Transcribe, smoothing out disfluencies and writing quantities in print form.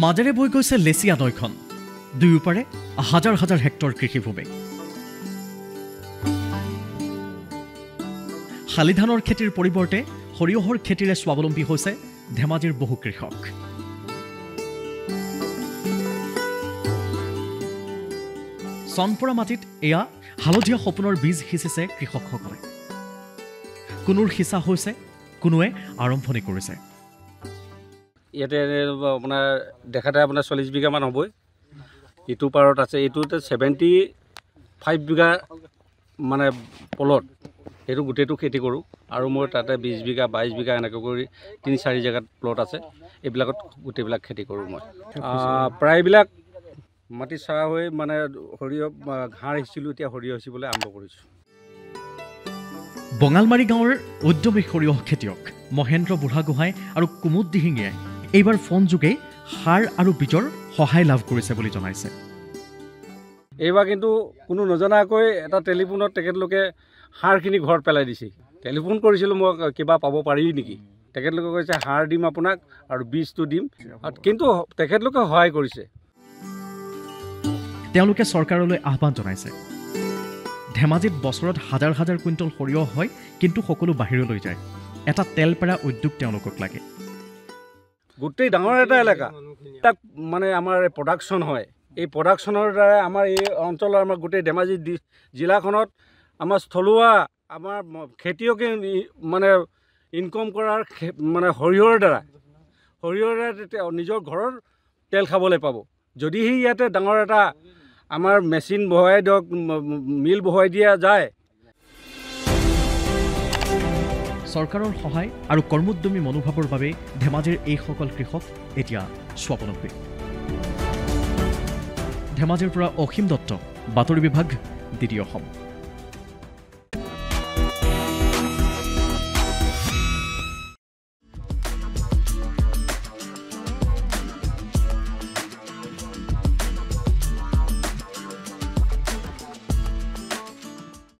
মাজেৰে বৈ গৈছে লেচিয়া নৈখন দুয়োপাৰে হাজাৰ হাজাৰ হেক্টৰ কৃষিভূমি শালি ধানৰ খেতিৰ পৰিৱৰ্তে সৰিয়হৰ খেতিৰে স্বাৱলম্বী হৈছে ধেমাজিৰ বহু কৃষক চনপৰা মাটিত এয়া হালধীয়া সপোনৰ বীজ সিঁচিছে কৃষকসকলে কোনোৰ সিঁচা হৈছে কোনোৱে আৰম্ভণি কৰিছে ইয়াতে আপোনাৰ দেখাতে আপোনাৰ 40 বিঘামান হ'বই ইটো পাৰত আছে এইটোতে 75 বিঘা মানে পলত এইটো গোটেইটো খেতি কৰোঁ আৰু মই তাতে 20 বিঘা 22 বিঘা এনেকৈ কৰি 3-4 জেগাত প্লট আছে এইবিলাকত গোটেইবিলাক খেতি কৰোঁ মই প্ৰায়বিলাক মাটি চাহ হৈ মানে সৰিয়হ ঘাঁহ সিঁচিলোঁ এতিয়া সৰিয়হ সিঁচিবলৈ আৰম্ভ কৰিছোঁ বঙালমাৰী গাঁৱৰ উদ্যমী সৰিয়হ খেতিয়ক মহেন্দ্ৰ বুঢ়াগোহাঁই আৰু কুমুদ দিহিঙীয়ে এইবাৰ ফোন যোগে সাৰ আৰু বীজৰ সহায় লাভ কৰিছে বুলি জনাইছে এইবাৰ কিন্তু কোনো নজনাকৈ এটা টেলিফোনত তেখেতলোকে সাৰখিনি ঘৰত পেলাই দিছে টেলিফোন কৰিছিলোঁ মই কিবা পাব পাৰি নেকি তেখেতলোকে কৈছে সাৰ দিম আপোনাক আৰু বীজটো দিম কিন্তু তেখেতলোকে সহায় কৰিছে তেওঁলোকে চৰকাৰলৈ আহ্বান জনাইছে ধেমাজিত বছৰত হাজাৰ হাজাৰ কুইণ্টল সৰিয়হ হয় কিন্তু সকলো বাহিৰলৈ যায় এটা তেল পেৰা উদ্যোগ তেওঁলোকক লাগে গোটেই ডাঙৰ এটা এলেকা তাক মানে আমাৰ প্ৰডাকশ্যন হয় এই প্ৰডাকশ্যনৰ দ্বাৰা আমাৰ এই অঞ্চলৰ আমাৰ গোটেই ধেমাজি জিলাখনত আমাৰ স্থলুৱা আমাৰ খেতিয়কে মানে ইনকম কৰাৰ মানে সৰিয়হৰ দ্বাৰা নিজৰ ঘৰৰ তেল খাবলৈ পাব যদিহে ইয়াতে ডাঙৰ এটা আমাৰ মেচিন বহাই দিয়ক মিল বহাই দিয়া যায় চৰকাৰৰ সহায় আৰু কৰ্মোদ্যমী মনোভাৱৰ বাবে ধেমাজিৰ এইসকল কৃষক এতিয়া স্বাৱলম্বী ধেমাজিৰ পৰা অসীম দত্ত বাতৰি বিভাগ DD অসম